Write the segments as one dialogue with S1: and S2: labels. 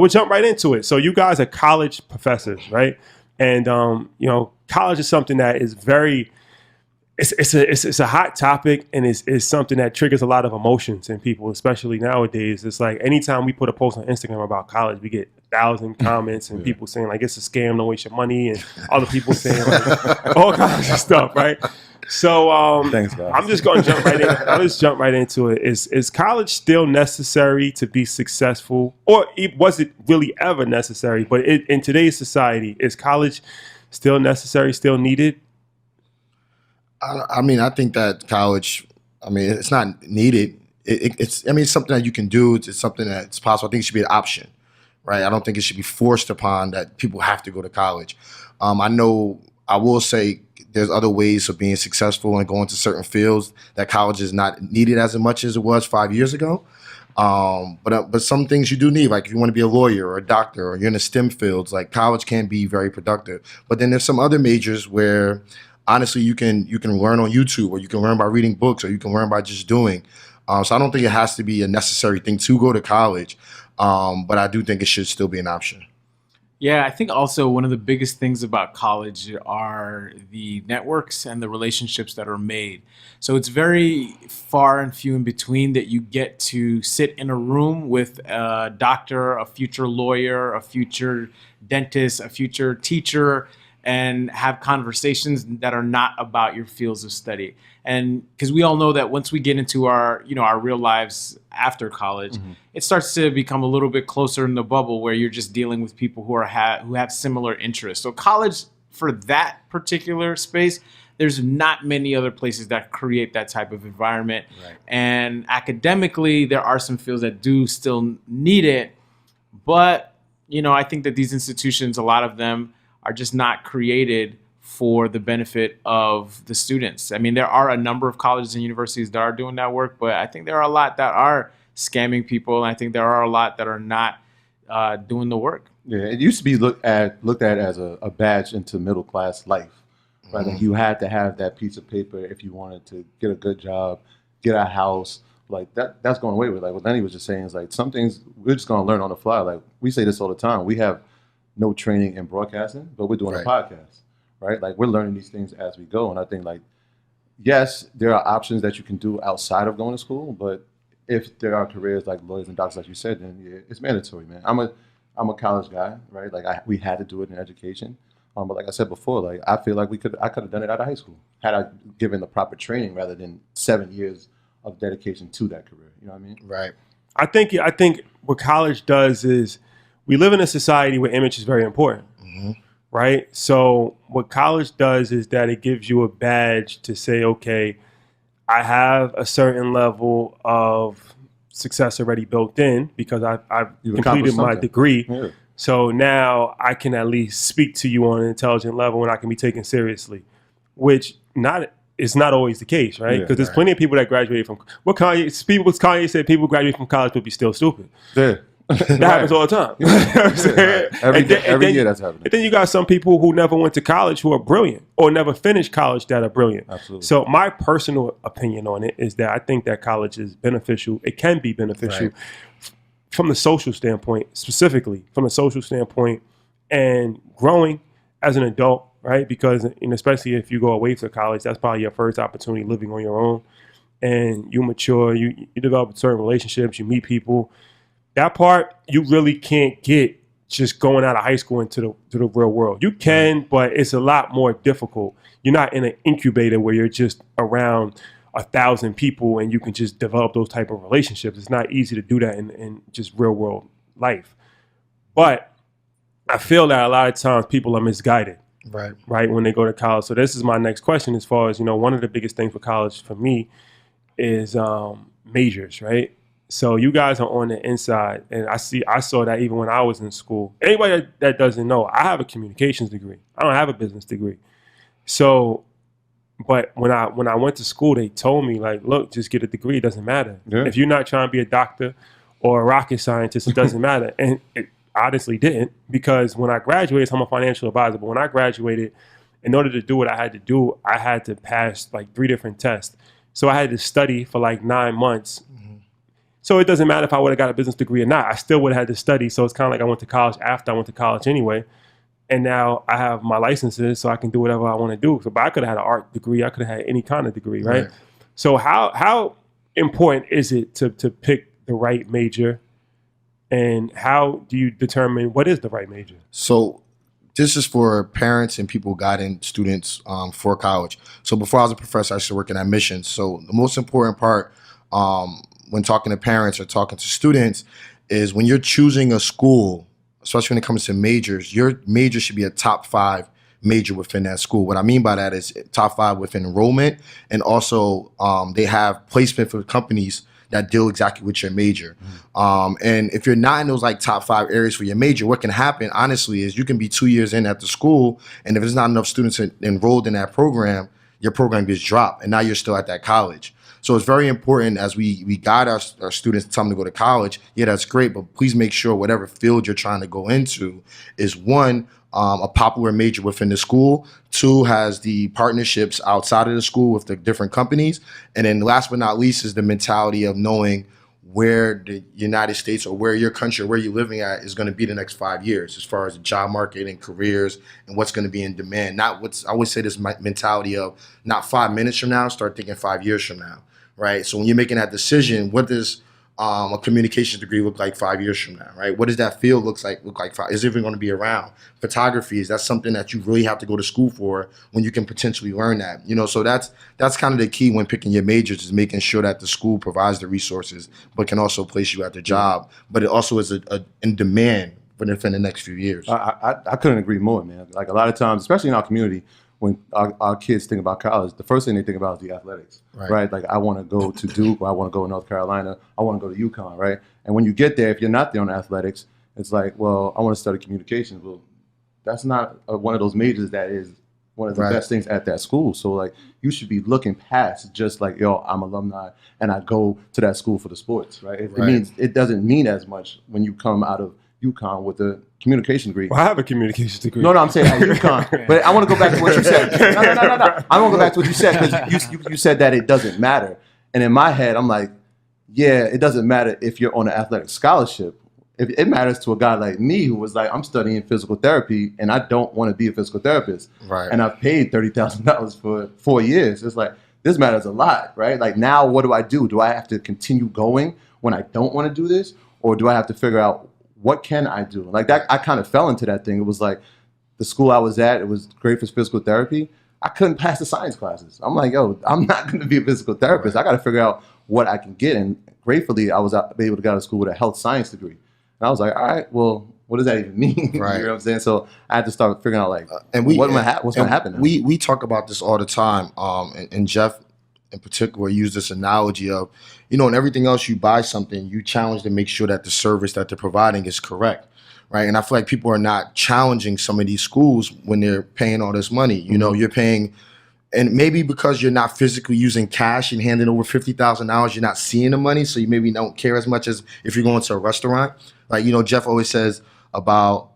S1: We'll jump right into it. So you guys are college professors, right? And college is something that is very it's a hot topic, and it's something that triggers a lot of emotions in people, especially nowadays. It's like anytime we put a post on Instagram about college, we get 1,000 comments and people saying like it's a scam, don't waste your money, and other people saying like all kinds of stuff, right? So
S2: Thanks, guys.
S1: I'm just going to jump right in. I'll just jump right into it. Is college still necessary to be successful, or was it really ever necessary? But in today's society, is college still necessary, still needed?
S3: I mean, I think that college, I mean, it's not needed. It's something that you can do. It's something that's possible. I think it should be an option, right? I don't think it should be forced upon that people have to go to college. I will say there's other ways of being successful and going to certain fields that college is not needed as much as it was 5 years ago. But some things you do need, like if you want to be a lawyer or a doctor or you're in the STEM fields, like college can be very productive. But then there's some other majors where honestly, you can learn on YouTube, or you can learn by reading books, or you can learn by just doing. So I don't think it has to be a necessary thing to go to college, but I do think it should still be an option.
S4: Yeah, I think also one of the biggest things about college are the networks and the relationships that are made. So it's very far and few in between that you get to sit in a room with a doctor, a future lawyer, a future dentist, a future teacher, and have conversations that are not about your fields of study. And because we all know that once we get into our real lives after college, it starts to become a little bit closer in the bubble where you're just dealing with people who have similar interests. So college, for that particular space, there's not many other places that create that type of environment. Right. And academically, there are some fields that do still need it. But, I think that these institutions, a lot of them, are just not created for the benefit of the students. I mean, there are a number of colleges and universities that are doing that work, but I think there are a lot that are scamming people, and I think there are a lot that are not doing the work.
S2: Yeah, it used to be looked at as a badge into middle class life, right? Like you had to have that piece of paper if you wanted to get a good job, get a house. Like that's going away with. Like what Lenny was just saying is like some things we're just going to learn on the fly. Like we say this all the time. We have no training in broadcasting, but we're doing a podcast, right? Like we're learning these things as we go. And I think like, yes, there are options that you can do outside of going to school, but if there are careers like lawyers and doctors, like you said, then yeah, it's mandatory, man. I'm a college guy, right? Like we had to do it in education. But like I said before, like I feel like I could have done it out of high school had I given the proper training rather than 7 years of dedication to that career. You know what I mean?
S3: Right.
S1: I think what college does is we live in a society where image is very important, right? So what college does is that it gives you a badge to say, okay, I have a certain level of success already built in because I've completed my degree. Yeah. So now I can at least speak to you on an intelligent level and I can be taken seriously, which is not always the case, right? Because there's plenty of people that graduated from Kanye said people graduate from college but be still stupid.
S2: Yeah.
S1: That happens all the time. You know what I'm saying?
S2: Every year that's happening.
S1: And then you got some people who never went to college who are brilliant or never finished college that are brilliant.
S2: Absolutely.
S1: So my personal opinion on it is that I think that college is beneficial. It can be beneficial from the social standpoint, specifically from the social standpoint and growing as an adult, right? Because especially if you go away to college, that's probably your first opportunity living on your own. And you mature, you develop certain relationships, you meet people. That part you really can't get just going out of high school into the real world. You can, but it's a lot more difficult. You're not in an incubator where you're just around 1,000 people and you can just develop those type of relationships. It's not easy to do that in just real world life. But I feel that a lot of times people are misguided, right, when they go to college. So this is my next question as far as, one of the biggest things for college for me is majors, right? So you guys are on the inside, and I saw that even when I was in school. Anybody that doesn't know, I have a communications degree. I don't have a business degree. So, but when I went to school, they told me like, look, just get a degree. It doesn't matter. Yeah. If you're not trying to be a doctor or a rocket scientist, it doesn't matter. And it honestly didn't, because when I graduated, so I'm a financial advisor, but when I graduated, in order to do what I had to do, I had to pass like 3 different tests. So I had to study for like 9 months So it doesn't matter if I would have got a business degree or not. I still would have had to study. So it's kind of like I went to college after I went to college anyway. And now I have my licenses, so I can do whatever I want to do. So, but I could have had an art degree. I could have had any kind of degree, right? So how important is it to pick the right major? And how do you determine what is the right major?
S3: So this is for parents and people guiding students for college. So before I was a professor, I used to work in admissions. So the most important part when talking to parents or talking to students is when you're choosing a school, especially when it comes to majors, your major should be a top 5 major within that school. What I mean by that is top 5 within enrollment, and also they have placement for companies that deal exactly with your major. And if you're not in those like top 5 areas for your major, what can happen honestly is you can be 2 years in at the school, and if there's not enough students enrolled in that program, your program gets dropped, and now you're still at that college. So it's very important as we guide our students to tell them to go to college. Yeah, that's great, but please make sure whatever field you're trying to go into is one, a popular major within the school, 2, has the partnerships outside of the school with the different companies, and then last but not least is the mentality of knowing where the United States or where your country or where you're living at is going to be the next 5 years as far as the job market and careers and what's going to be in demand. Not what's, I always say this mentality of not 5 minutes from now, start thinking 5 years from now, right? So when you're making that decision, what does a communications degree look like 5 years from now, right? What does that field look like? Is it even going to be around? Photography, is that something that you really have to go to school for when you can potentially learn that? You know, so that's kind of the key when picking your majors, is making sure that the school provides the resources, but can also place you at the job. But it also is in demand within the next few years.
S2: I couldn't agree more, man. Like a lot of times, especially in our community, when our kids think about college, the first thing they think about is the athletics, right? Like, I want to go to Duke, or I want to go to North Carolina, I want to go to UConn, right? And when you get there, if you're not there on athletics, it's like, well, I want to study communications. Well, that's not one of those majors that is one of the best things at that school. So, like, you should be looking past just like, yo, I'm alumni and I go to that school for the sports, right? It means, it doesn't mean as much when you come out of UConn with a communication degree.
S1: Well, I have a communications degree.
S2: No, I'm saying at UConn. But I want to go back to what you said. No. I want to go back to what you said, because you said that it doesn't matter. And in my head, I'm like, yeah, it doesn't matter if you're on an athletic scholarship. If it matters to a guy like me who was like, I'm studying physical therapy and I don't want to be a physical therapist. Right. And I've paid $30,000 for 4 years. It's like, this matters a lot, right? Like, now what do I do? Do I have to continue going when I don't want to do this? Or do I have to figure out, what can I do? Like, that, I kind of fell into that thing. It was like, the school I was at, it was great for physical therapy. I couldn't pass the science classes. I'm like, yo, I'm not going to be a physical therapist. I got to figure out what I can get. And gratefully, I was able to go to school with a health science degree. And I was like, all right, well, what does that even mean? Right. You know what I'm saying? So I had to start figuring out, like, what's going to happen now?
S3: We talk about this all the time. And Jeff, in particular, use this analogy of, you know, in everything else you buy something, you challenge to make sure that the service that they're providing is correct, right? And I feel like people are not challenging some of these schools when they're paying all this money. You know, you're paying, and maybe because you're not physically using cash and handing over $50,000, you're not seeing the money, so you maybe don't care as much as if you're going to a restaurant. Like, you know, Jeff always says about,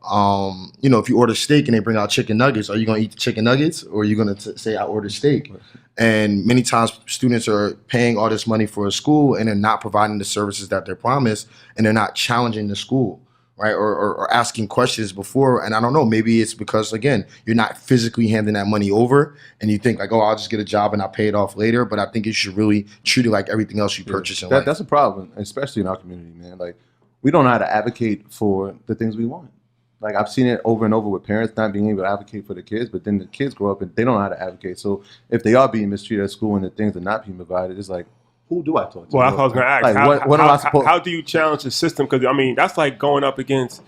S3: you know, if you order steak and they bring out chicken nuggets, are you going to eat the chicken nuggets, or are you going to say, I ordered steak? And many times students are paying all this money for a school and they're not providing the services that they're promised, and they're not challenging the school, right? Or asking questions before. And I don't know, maybe it's because, again, you're not physically handing that money over and you think like, oh, I'll just get a job and I'll pay it off later. But I think you should really treat it like everything else you purchase in life.
S2: That's a problem, especially in our community, man. Like, we don't know how to advocate for the things we want. Like, I've seen it over and over with parents not being able to advocate for the kids, but then the kids grow up and they don't know how to advocate. So if they are being mistreated at school and the things are not being provided, it's like, who do I talk to?
S1: Well, that's what I was going to ask. Like, how do you challenge the system? Because, I mean, that's like going up against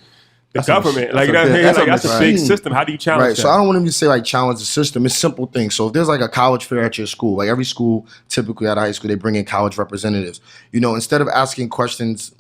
S1: the government. Like, you know what I mean? Like, that's a big system. How do you challenge that?
S3: So I don't want him to say, like, challenge the system. It's simple things. So if there's, like, a college fair at your school, like every school, typically at a high school, they bring in college representatives. You know, instead of asking questions,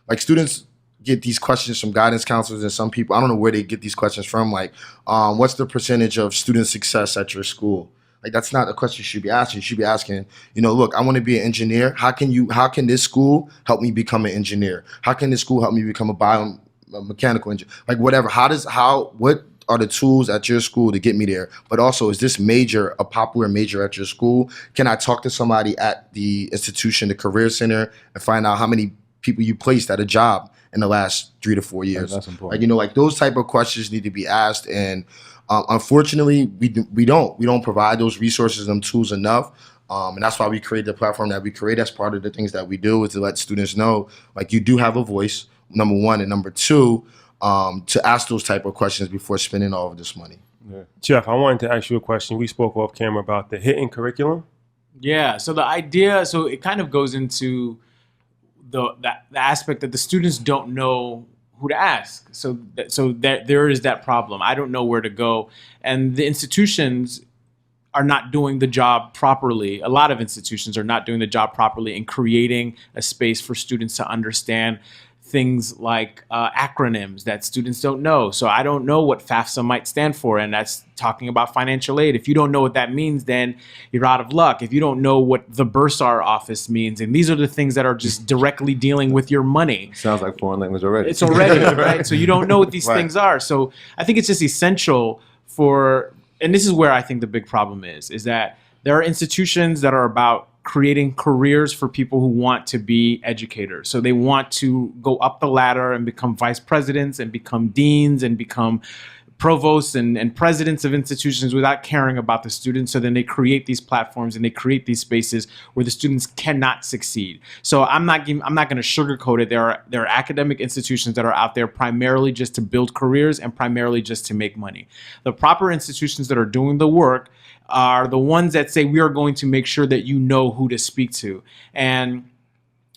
S3: like, students get these questions from guidance counselors, and some people, I don't know where they get these questions from, like, what's the percentage of student success at your school? Like, that's not a question you should be asking. You should be asking, you know, look, I want to be an engineer. How can this school help me become an engineer? How can this school help me become a biomechanical engineer? Like, whatever. What are the tools at your school to get me there? But also, is this major a popular major at your school? Can I talk to somebody at the institution, the career center, and find out how many people you placed at a job in the last 3 to 4 years?
S2: That's important.
S3: Like, you know, like those type of questions need to be asked. And unfortunately, we don't provide those resources and tools enough. And that's why we create the platform that we create. That's part of the things that we do, is to let students know, like, you do have a voice, number one, and number two, to ask those type of questions before spending all of this money.
S2: Yeah.
S1: Jeff, I wanted to ask you a question. We spoke off camera about the hidden curriculum.
S4: Yeah. So the idea, so it kind of goes into the aspect that the students don't know who to ask. So that there is that problem. I don't know where to go, and the institutions are not doing the job properly. A lot of institutions are not doing the job properly in creating a space for students to understand things like acronyms that students don't know. So I don't know what FAFSA might stand for, and that's talking about financial aid. If you don't know what that means, then you're out of luck. If you don't know what the Bursar office means, and these are the things that are just directly dealing with your money.
S2: Sounds like foreign language already.
S4: It's already, right? So you don't know what these
S3: Right.
S4: things are. So I think it's just essential for, and this is where I think the big problem is that there are institutions that are about creating careers for people who want to be educators. So they want to go up the ladder and become vice presidents and become deans and become provosts and presidents of institutions without caring about the students. So then they create these platforms and they create these spaces where the students cannot succeed. So I'm not going to sugarcoat it. There are academic institutions that are out there primarily just to build careers and primarily just to make money. The proper institutions that are doing the work are the ones that say we are going to make sure that you know who to speak to. And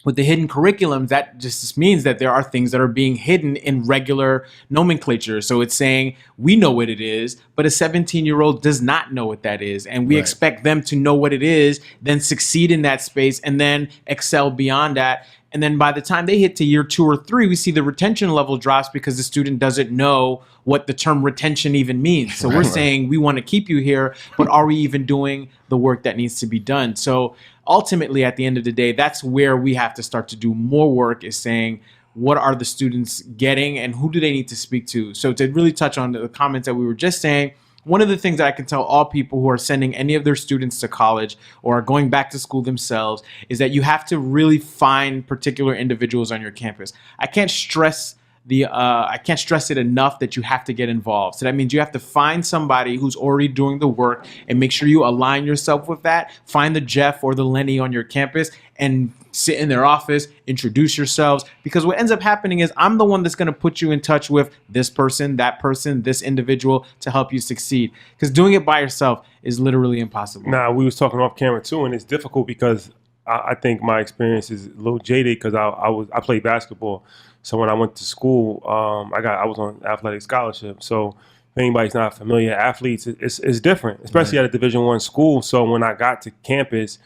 S4: with the hidden curriculums, that just means that there are things that are being hidden in regular nomenclature. So it's saying we know what it is, but a 17-year-old does not know what that is. And we expect them to know what it is, then succeed in that space, and then excel beyond that. And then by the time they hit to year 2 or 3, we see the retention level drops because the student doesn't know what the term retention even means. So we're saying we want to keep you here, but are we even doing the work that needs to be done? So ultimately, at the end of the day, that's where we have to start to do more work, is saying, what are the students getting and who do they need to speak to? So to really touch on the comments that we were just saying, one of the things that I can tell all people who are sending any of their students to college or are going back to school themselves is that you have to really find particular individuals on your campus. I can't stress it enough that you have to get involved. So that means you have to find somebody who's already doing the work and make sure you align yourself with that. Find the Jeff or the Lenny on your campus and sit in their office, introduce yourselves, because what ends up happening is I'm the one that's going to put you in touch with this person, this individual to help you succeed. Because doing it by yourself is literally impossible.
S1: Now, we was talking off camera too, and it's difficult because I think my experience is a little jaded because I played basketball. So when I went to school, I was on athletic scholarship. So if anybody's not familiar, athletes, it's different, especially at a Division I school. So when I got to campus,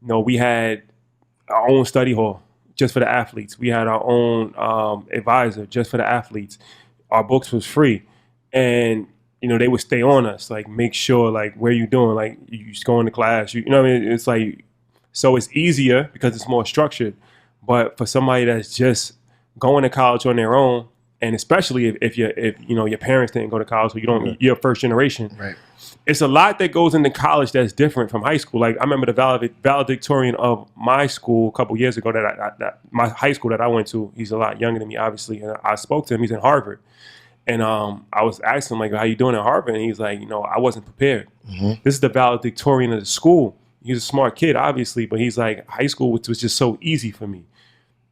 S1: we had our own study hall just for the athletes. We had our own advisor just for the athletes. Our books was free, and they would stay on us, like make sure like where you doing, like you just going to class. You know what I mean? It's like, so it's easier because it's more structured. But for somebody that's just going to college on their own, and especially if your parents didn't go to college, so you're first generation.
S3: Right.
S1: It's a lot that goes into college that's different from high school. Like I remember the valedictorian of my school a couple years ago, that my high school that I went to. He's a lot younger than me, obviously, and I spoke to him. He's in Harvard, and I was asking him like, "How you doing at Harvard?" And he's like, I wasn't prepared.
S3: Mm-hmm.
S1: This is the valedictorian of the school. He's a smart kid, obviously, but he's like, high school was just so easy for me.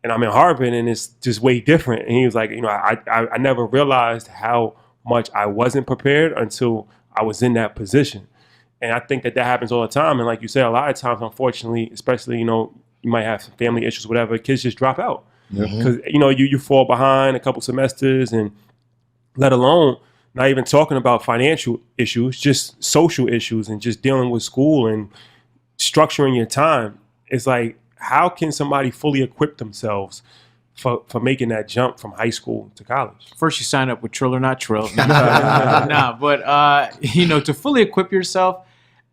S1: And I'm in Harvard, and it's just way different. And he was like, I never realized how much I wasn't prepared until I was in that position. And I think that happens all the time. And like you said, a lot of times, unfortunately, especially, you might have some family issues, whatever, kids just drop out. Because, you fall behind a couple semesters, and let alone not even talking about financial issues, just social issues and just dealing with school and structuring your time. It's like, how can somebody fully equip themselves for making that jump from high school to college?
S4: First, you sign up with Trill or Not Trill. But to fully equip yourself,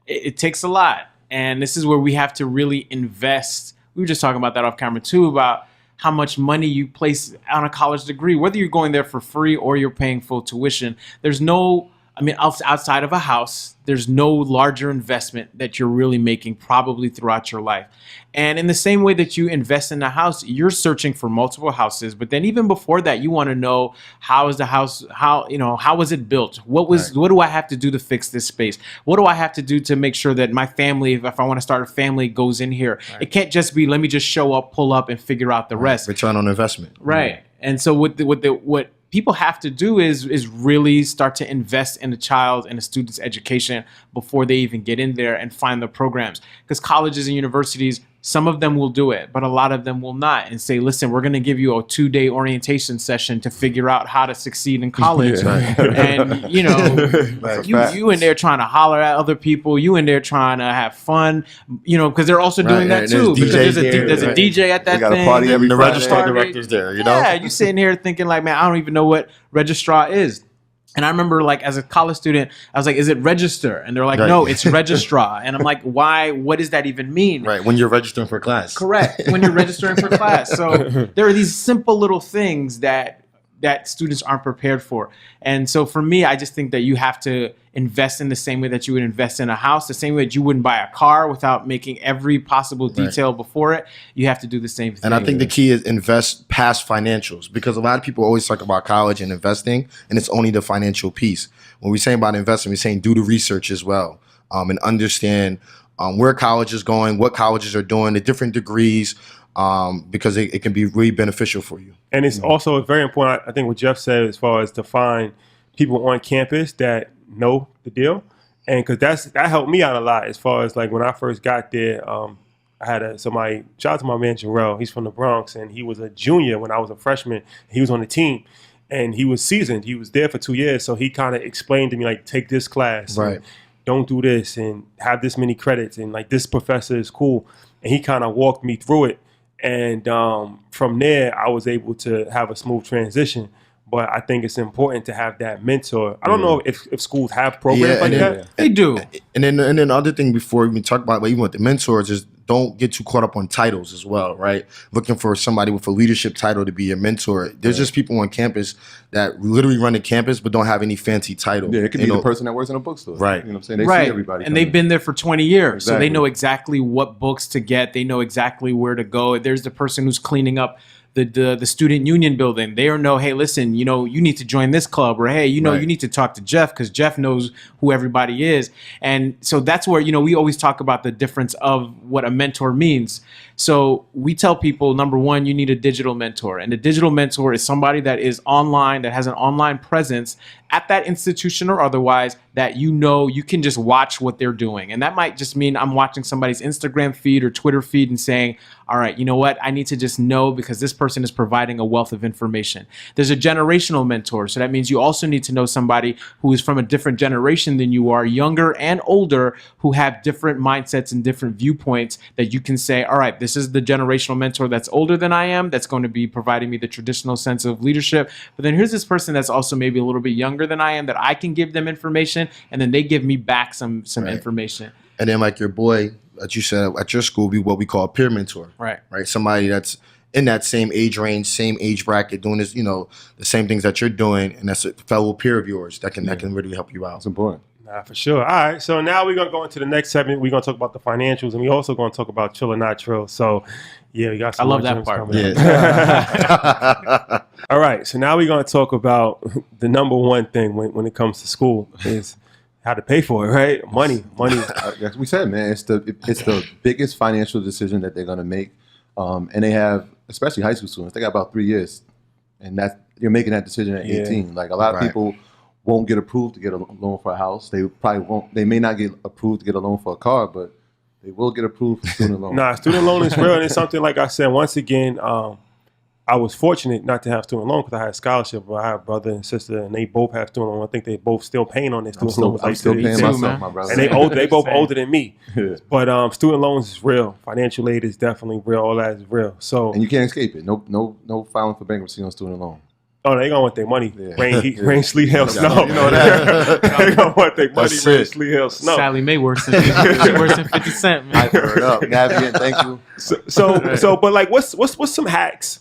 S4: it takes a lot. And this is where we have to really invest. We were just talking about that off camera too, about how much money you place on a college degree, whether you're going there for free or you're paying full tuition. There's no I mean, outside of a house, there's no larger investment that you're really making probably throughout your life. And in the same way that you invest in a house, you're searching for multiple houses. But then even before that, you want to know, how is the house, how was it built? What do I have to do to fix this space? What do I have to do to make sure that my family, if I want to start a family, goes in here? Right. It can't just be, let me just show up, pull up, and figure out the rest.
S3: Return on investment.
S4: Right. Mm-hmm. And so what people have to do is really start to invest in a child and a student's education before they even get in there and find the programs. Because colleges and universities, some of them will do it, but a lot of them will not, and say, listen, we're going to give you a 2-day orientation session to figure out how to succeed in college. And, you in there trying to holler at other people, you in there trying to have fun, because they're also doing that too. Because there's a DJ at that thing.
S3: Party every the registrar director's there,
S4: Yeah, you sitting here thinking like, man, I don't even know what registrar is. And I remember, like, as a college student, I was like, is it register? And they're like, no, it's registrar. And I'm like, why? What does that even mean?
S3: Right, when you're registering for class.
S4: Correct, when you're registering for class. So there are these simple little things that students aren't prepared for. And so for me, I just think that you have to invest in the same way that you would invest in a house, the same way that you wouldn't buy a car without making every possible detail before it. You have to do the same thing.
S3: And I think the key is invest past financials, because a lot of people always talk about college and investing, and it's only the financial piece. When we're saying about investing, we're saying do the research as well, and understand where college is going, what colleges are doing, the different degrees, because it can be really beneficial for you.
S1: And it's also very important, I think, what Jeff said, as far as to find people on campus that know the deal. And because that helped me out a lot, as far as like when I first got there. I had somebody, shout out to my man Jarrell, he's from the Bronx, and he was a junior when I was a freshman. He was on the team, and he was seasoned. He was there for 2 years, so he kind of explained to me, like, take this class,
S3: right?
S1: Don't do this, and have this many credits, and like this professor is cool. And he kind of walked me through it. And from there, I was able to have a smooth transition. But I think it's important to have that mentor. I don't know if schools have programs like that.
S4: They do.
S3: And then the other thing before we talk about even with the mentors is don't get too caught up on titles as well, right? Looking for somebody with a leadership title to be your mentor. There's just people on campus that literally run the campus but don't have any fancy title.
S2: Yeah, it could be the person that works in a bookstore.
S3: Right.
S2: You know what I'm saying? They see everybody.
S4: And they've been there for 20 years. So they know exactly what books to get. They know exactly where to go. There's the person who's cleaning up the student union building. They know, hey, listen, you need to join this club, or hey, you need to talk to Jeff because Jeff knows who everybody is. And so that's where, we always talk about the difference of what a mentor means. So we tell people, number one, you need a digital mentor. And a digital mentor is somebody that is online, that has an online presence at that institution or otherwise, that you can just watch what they're doing. And that might just mean I'm watching somebody's Instagram feed or Twitter feed and saying, all right, you know what? I need to just know because this person is providing a wealth of information. There's a generational mentor. So that means you also need to know somebody who is from a different generation than you are, younger and older, who have different mindsets and different viewpoints that you can say, all right, this is the generational mentor that's older than I am, that's going to be providing me the traditional sense of leadership. But then here's this person that's also maybe a little bit younger than I am, that I can give them information, and then they give me back some information.
S3: And then like your boy that you said at your school be what we call a peer mentor.
S4: Right.
S3: Somebody that's in that same age range, same age bracket, doing this, the same things that you're doing, and that's a fellow peer of yours that can really help you out.
S2: It's important.
S1: Nah, for sure. All right, so now we're gonna go into the next segment. We're gonna talk about the financials, and we're also gonna talk about chill or not chill. So, yeah, we got some.
S4: I love that part.
S3: Yeah.
S1: All right, so now we're gonna talk about the number one thing when it comes to school is how to pay for it, right? Money.
S2: Like we said, man, it's the biggest financial decision that they're gonna make, and they have, especially high school students, they got about 3 years, and you're making that decision at 18. Like a lot of people won't get approved to get a loan for a house. They probably won't. They may not get approved to get a loan for a car, but they will get approved for student loan.
S1: Nah, student loan is real, and it's something, like I said, once again, I was fortunate not to have student loan because I had a scholarship. But I have a brother and sister, and they both have student loan. I think they both still paying on their student loans.
S2: I'm still paying myself, my brother.
S1: And they both older than me. Yeah. But student loans is real. Financial aid is definitely real. All that is real. So,
S2: and you can't escape it. No filing for bankruptcy on student loan.
S1: Oh, they gonna want their money. Yeah. Rain, sleet, hail, snow.
S2: You know that.
S1: They gonna want their money. Rain, sleet, hail, snow.
S4: Sally Mae worse than 50 Cent. Man.
S2: I heard up. Navigate, thank you.
S1: So, but like, what's some hacks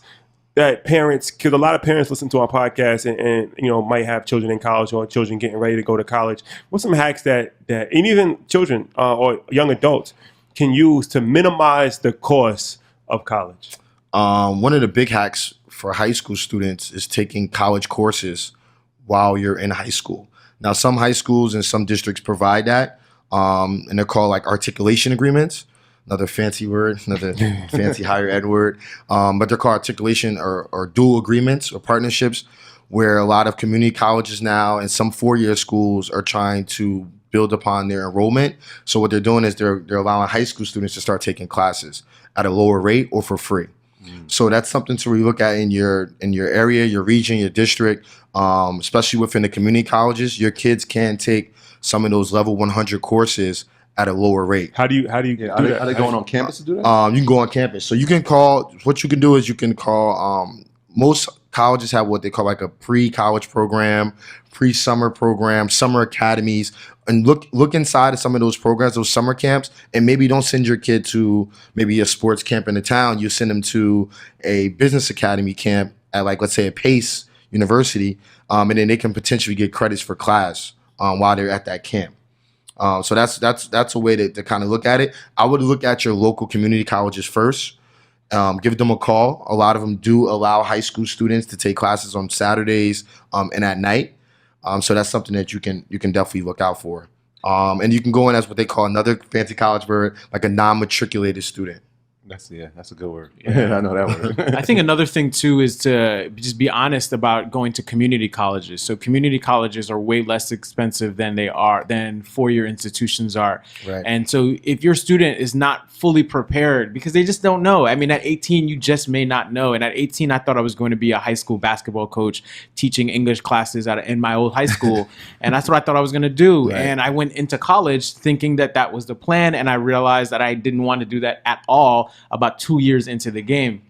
S1: that parents, because a lot of parents listen to our podcast and might have children in college or children getting ready to go to college. What's some hacks that and even children or young adults can use to minimize the cost of college?
S3: One of the big hacks for high school students is taking college courses while you're in high school. Now, some high schools and some districts provide that, and they're called like articulation agreements. Another fancy word, another fancy higher ed word. But they're called articulation or dual agreements or partnerships, where a lot of community colleges now and some four-year schools are trying to build upon their enrollment. So what they're doing is they're allowing high school students to start taking classes at a lower rate or for free. So that's something to really look at in your area, your region, your district, especially within the community colleges. Your kids can take some of those level 100 courses at a lower rate.
S1: How do you
S2: Are they going on campus to do that?
S3: You can go on campus. So you can call, what you can do is you can call, most colleges have what they call like a pre-college program, pre-summer program, summer academies, and look inside of some of those programs, those summer camps, and maybe don't send your kid to maybe a sports camp in the town. You send them to a business academy camp at like, let's say a PACE university, and then they can potentially get credits for class while they're at that camp. So that's a way to kind of look at it. I would look at your local community colleges first. Give them a call. A lot of them do allow high school students to take classes on Saturdays and at night. So that's something that you can definitely look out for. And you can go in as what they call another fancy college word, like a non-matriculated student.
S2: That's a good word. Yeah. I know that word.
S4: I think another thing too is to just be honest about going to community colleges. So community colleges are way less expensive than four-year institutions are.
S3: Right.
S4: And so if your student is not fully prepared, because they just don't know. I mean, at 18, you just may not know. And at 18, I thought I was going to be a high school basketball coach teaching English classes in my old high school. And that's what I thought I was going to do.
S3: Right.
S4: And I went into college thinking that was the plan. And I realized that I didn't want to do that at all about 2 years into the game.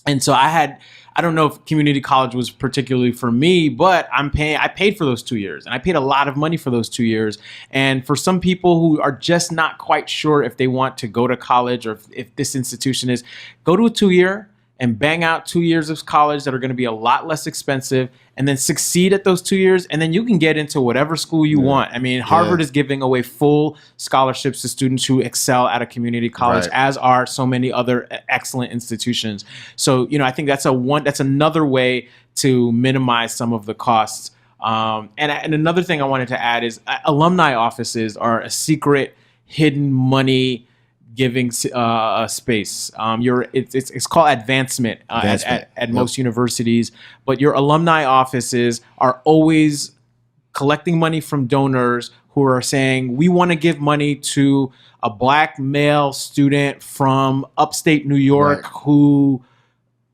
S4: And so I don't know if community college was particularly for me, but I paid for those 2 years, and I paid a lot of money for those 2 years. And for some people who are just not quite sure if they want to go to college or if this institution is, go to a 2-year and bang out 2 years of college that are going to be a lot less expensive, and then succeed at those 2 years, and then you can get into whatever school you want. I mean, Harvard is giving away full scholarships to students who excel at a community college,
S3: Right.
S4: as are so many other excellent institutions. So, I think that's another way to minimize some of the costs. And another thing I wanted to add is alumni offices are a secret, hidden money giving space. It's called advancement, at most universities, but your alumni offices are always collecting money from donors who are saying, we want to give money to a Black male student from upstate New York
S3: Right.
S4: who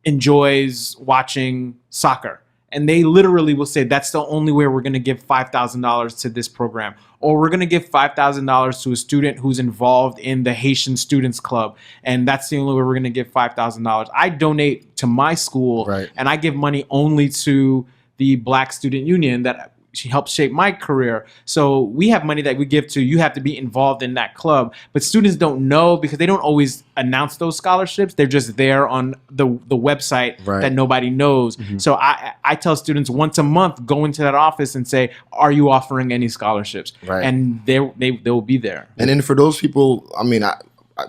S4: enjoys watching soccer. And they literally will say, that's the only way we're going to give $5,000 to this program. Or we're going to give $5,000 to a student who's involved in the Haitian Students Club. And that's the only way we're going to give $5,000. I donate to my school,
S3: Right.
S4: and I give money only to the Black Student Union that she helped shape my career. So we have money that we give to, you have to be involved in that club. But students don't know because they don't always announce those scholarships. They're just there on the website
S3: Right.
S4: that nobody knows. So I tell students once a month, go into that office and say, are you offering any scholarships?
S3: Right.
S4: And they will be there.
S3: And then for those people, I mean,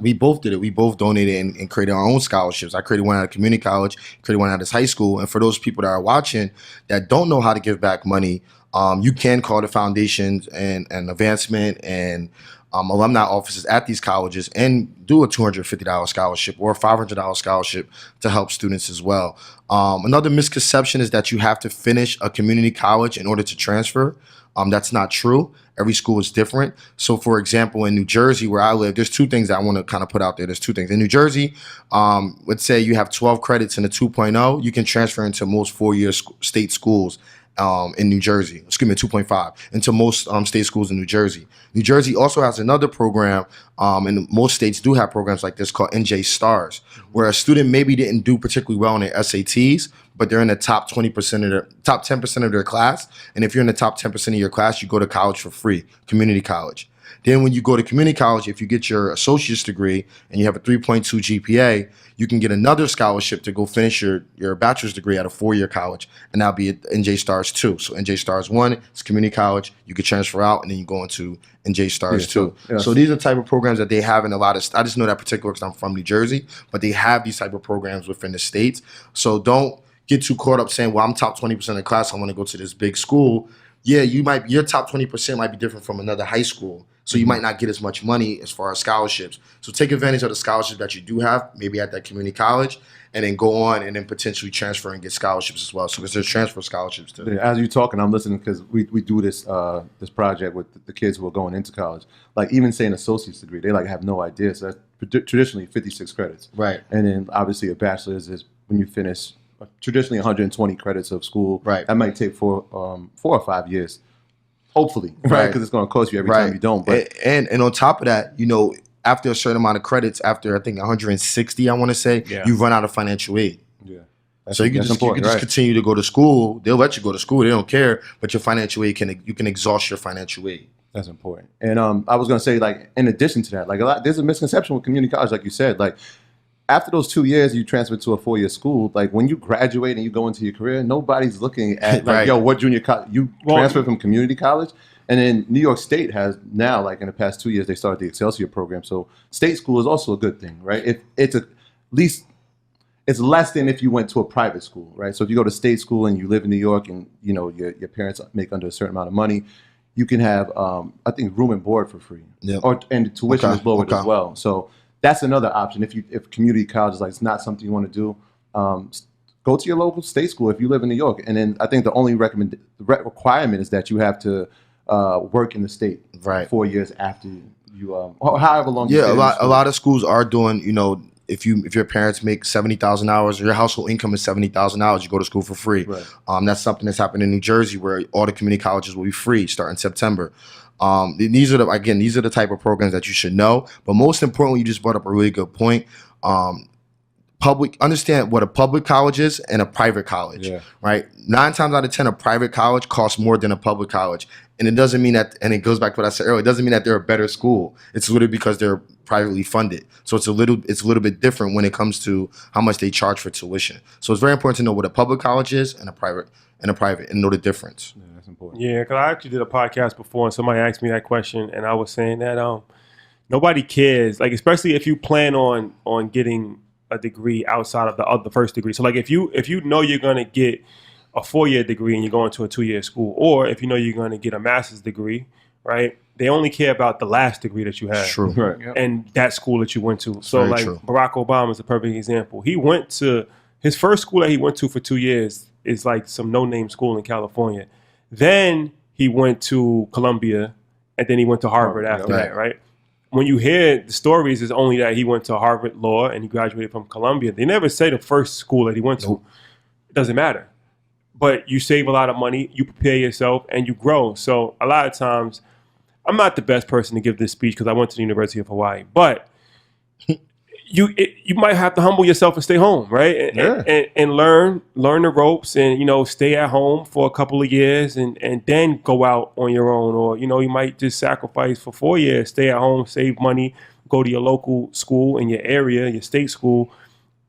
S3: we both did it. We both donated and created our own scholarships. I created one at a community college, created one at this high school. And for those people that are watching that don't know how to give back money, you can call the foundations and advancement and alumni offices at these colleges and do a $250 scholarship or a $500 scholarship to help students as well. Another misconception is that you have to finish a community college in order to transfer. That's not true. Every school is different. So, for example, in New Jersey, where I live, there's two things that I want to kind of put out there. There's two things. In New Jersey, let's say you have 12 credits in a 2.0, you can transfer into most four-year state schools in New Jersey. 2.5 into most state schools in New Jersey. New Jersey also has another program, and most states do have programs like this called NJ Stars, where a student maybe didn't do particularly well in their SATs, but they're in the top 20% of their top 10% of their class. And if you're in the top 10% of your class, you go to college for free, community college. Then when you go to community college, if you get your associate's degree and you have a 3.2 GPA, you can get another scholarship to go finish your bachelor's degree at a 4-year college, and that'll be at NJ Stars 2. So NJ Stars 1 is community college. You can transfer out, and then you go into NJ Stars 2. So these are the type of programs that they have in a lot of. I just know that particular because I'm from New Jersey, but they have these type of programs within the states. So don't get too caught up saying, "Well, I'm top 20% of the class. I want to go to this big school." Yeah, your top 20% might be different from another high school. So you might not get as much money as far as scholarships. So take advantage of the scholarships that you do have, maybe at that community college, and then go on and then potentially transfer and get scholarships as well. So because there's transfer scholarships too.
S2: Yeah, as you're talking, I'm listening because we do this this project with the kids who are going into college. Like even saying associate's degree, they like have no idea. So that's traditionally 56 credits.
S3: Right.
S2: And then obviously a bachelor's is when you finish traditionally 120 credits of school.
S3: Right.
S2: That might take 4 or 5 years. Hopefully, right? Because it's going to cost you every time you don't. But
S3: and on top of that, after a certain amount of credits, after I think 160, I want to say, you run out of financial aid.
S2: Yeah.
S3: So you can just continue to go to school. They'll let you go to school. They don't care. But your financial aid you can exhaust your financial aid.
S2: That's important. And I was going to say, like, in addition to that, like there's a misconception with community college, like you said, like. After those 2 years, you transfer to a 4-year school. Like when you graduate and you go into your career, nobody's looking at like, yo, what junior college? You transfer from community college, and then New York State has now, like in the past 2 years, they started the Excelsior program. So state school is also a good thing, right? If it's at least it's less than if you went to a private school, right? So if you go to state school and you live in New York, and your parents make under a certain amount of money, you can have I think room and board for free, and the tuition is lowered as well. So that's another option. If community college is like it's not something you want to do, go to your local state school if you live in New York. And then I think the only requirement is that you have to work in the state 4 years after you or however long.
S3: Yeah, a lot of schools are doing. If your parents make $70,000 or your household income is $70,000, you go to school for free.
S2: Right.
S3: That's something that's happened in New Jersey where all the community colleges will be free starting September. These are the type of programs that you should know. But most importantly, you just brought up a really good point. Understand what a public college is and a private college, right? 9 times out of 10, a private college costs more than a public college. And it doesn't mean that, and it goes back to what I said earlier, it doesn't mean that they're a better school. It's literally because they're privately funded. So it's a little bit different when it comes to how much they charge for tuition. So it's very important to know what a public college is and a private and know the difference.
S2: Yeah, that's important.
S1: Yeah, because I actually did a podcast before and somebody asked me that question, and I was saying that nobody cares, like especially if you plan on getting a degree outside of the first degree. So like if you know you're going to get a 4-year degree and you're going to a 2-year school, or if you know you're going to get a master's degree, right? They only care about the last degree that you have.
S3: True.
S2: Right.
S1: Yep. And that school that you went to. So like true. Barack Obama is a perfect example. He went to his first school that he went to for 2 years is like some no-name school in California. Then he went to Columbia, and then he went to Harvard after that, right? When you hear the stories, it's only that he went to Harvard Law and he graduated from Columbia. They never say the first school that he went to. It doesn't matter. But you save a lot of money, you prepare yourself, and you grow. So a lot of times, I'm not the best person to give this speech because I went to the University of Hawaii, but you might have to humble yourself and stay home, right? And learn the ropes and, stay at home for a couple of years and then go out on your own. Or, you might just sacrifice for 4 years, stay at home, save money, go to your local school in your area, your state school.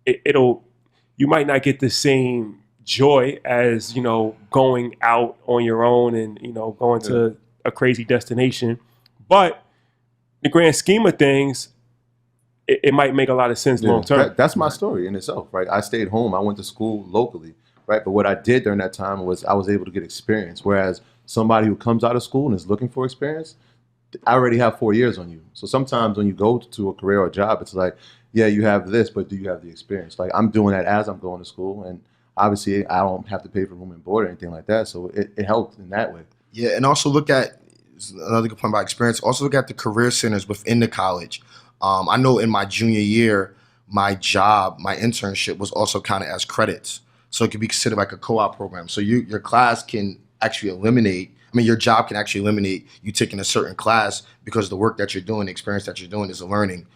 S1: You might not get the same joy as, going out on your own and, going to a crazy destination. But the grand scheme of things, it might make a lot of sense long term.
S2: That's my story in itself, right? I stayed home. I went to school locally, right? But what I did during that time was I was able to get experience. Whereas somebody who comes out of school and is looking for experience, I already have 4 years on you. So sometimes when you go to a career or a job, it's like, yeah, you have this, but do you have the experience? Like I'm doing that as I'm going to school. And obviously I don't have to pay for room and board or anything like that. So it helped in that way. Yeah,
S3: and also look at another good point about experience. Also look at the career centers within the college. I know in my junior year, my internship was also counted as credits. So it could be considered like a co-op program. So your class can actually your job can actually eliminate you taking a certain class because the work that you're doing, the experience that you're doing is a learning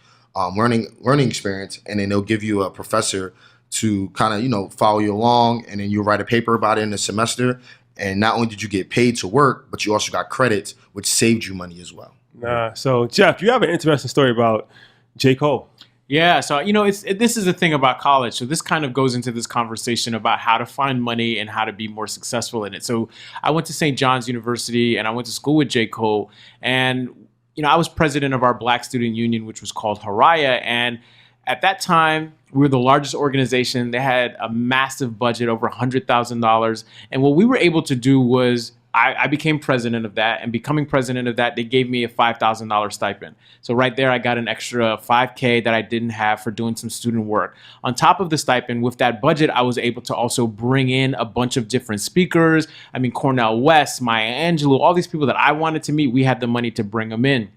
S3: experience. And then they'll give you a professor to kind of, follow you along. And then you'll write a paper about it in the semester. And not only did you get paid to work, but you also got credits, which saved you money as well.
S1: Nah. So Jeff, you have an interesting story about J. Cole.
S4: Yeah, so this is the thing about college. So this kind of goes into this conversation about how to find money and how to be more successful in it. So I went to St. John's University and I went to school with J. Cole, and I was president of our Black Student Union, which was called Haraya, and at that time we were the largest organization. They had a massive budget, over $100,000, and what we were able to do was I became president of that, and becoming president of that, they gave me a $5,000 stipend. So right there, I got an extra $5K that I didn't have for doing some student work. On top of the stipend, with that budget, I was able to also bring in a bunch of different speakers. I mean, Cornel West, Maya Angelou, all these people that I wanted to meet, we had the money to bring them in.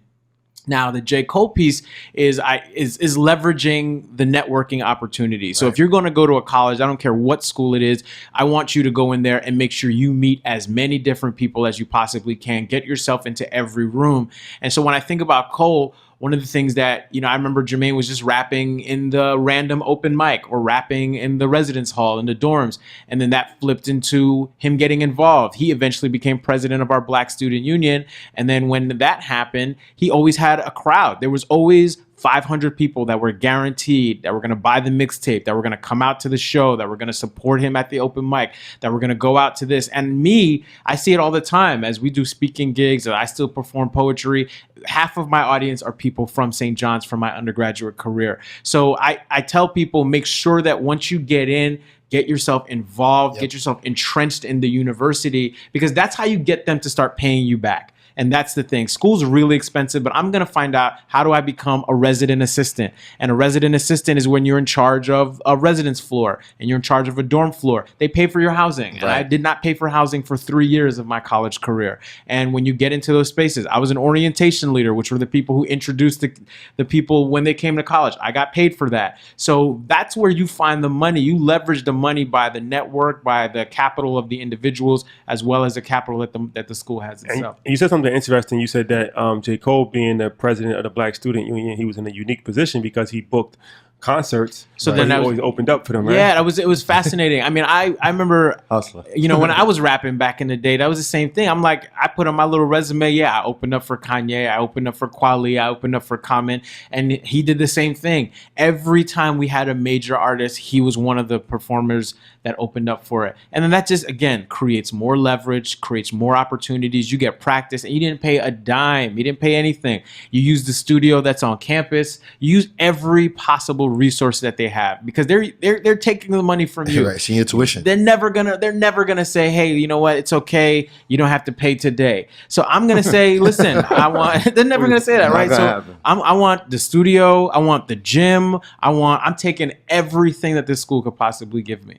S4: Now, the J. Cole piece is leveraging the networking opportunity. So if you're going to go to a college, I don't care what school it is, I want you to go in there and make sure you meet as many different people as you possibly can. Get yourself into every room. And so when I think about Cole, one of the things that, I remember Jermaine was just rapping in the random open mic or rapping in the residence hall in the dorms. And then that flipped into him getting involved. He eventually became president of our Black Student Union. And then when that happened, he always had a crowd. There was always 500 people that were guaranteed that were going to buy the mixtape, that were going to come out to the show, that were going to support him at the open mic, that were going to go out to this. And me, I see it all the time as we do speaking gigs, I still perform poetry. Half of my audience are people from St. John's from my undergraduate career. So I tell people, make sure that once you get in, get yourself involved, get yourself entrenched in the university, because that's how you get them to start paying you back. And that's the thing. School's really expensive, but I'm going to find out, how do I become a resident assistant? And a resident assistant is when you're in charge of a residence floor and you're in charge of a dorm floor. They pay for your housing. And I did not pay for housing for 3 years of my college career. And when you get into those spaces, I was an orientation leader, which were the people who introduced the people when they came to college. I got paid for that. So that's where you find the money. You leverage the money by the network, by the capital of the individuals, as well as the capital that the school has itself.
S1: And you said something interesting. You said that J. Cole, being the president of the Black Student Union, he was in a unique position because he booked concerts. So then he always opened up for them, right?
S4: Yeah, it was fascinating. I mean, I remember, when I was rapping back in the day, that was the same thing. I'm like, I put on my little resume, I opened up for Kanye, I opened up for Kweli, I opened up for Common, and he did the same thing. Every time we had a major artist, he was one of the performers that opened up for it. And then that just, again, creates more leverage, creates more opportunities. You get practice, and you didn't pay a dime. You didn't pay anything. You use the studio that's on campus. You use every possible resource that they have, because they're taking the money from you.
S3: Right, seeing your tuition.
S4: They're never gonna say, hey, you know what? It's okay. You don't have to pay today. So I'm gonna say, listen, they're never gonna say that, right? So I want the studio. I want the gym. I'm taking everything that this school could possibly give me.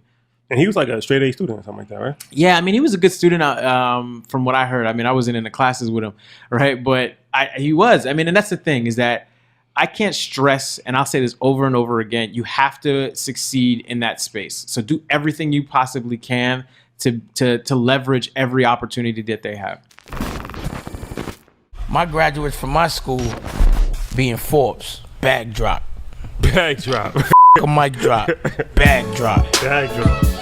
S1: And he was like a straight A student or something like that, right?
S4: Yeah, I mean, he was a good student from what I heard. I mean, I wasn't in the classes with him, right? But he was. I mean, and that's the thing, is that I can't stress, and I'll say this over and over again, you have to succeed in that space. So do everything you possibly can to leverage every opportunity that they have.
S5: My graduates from my school being Forbes, bag drop.
S1: Bag drop.
S5: A mic drop, bag drop.
S1: Bag drop.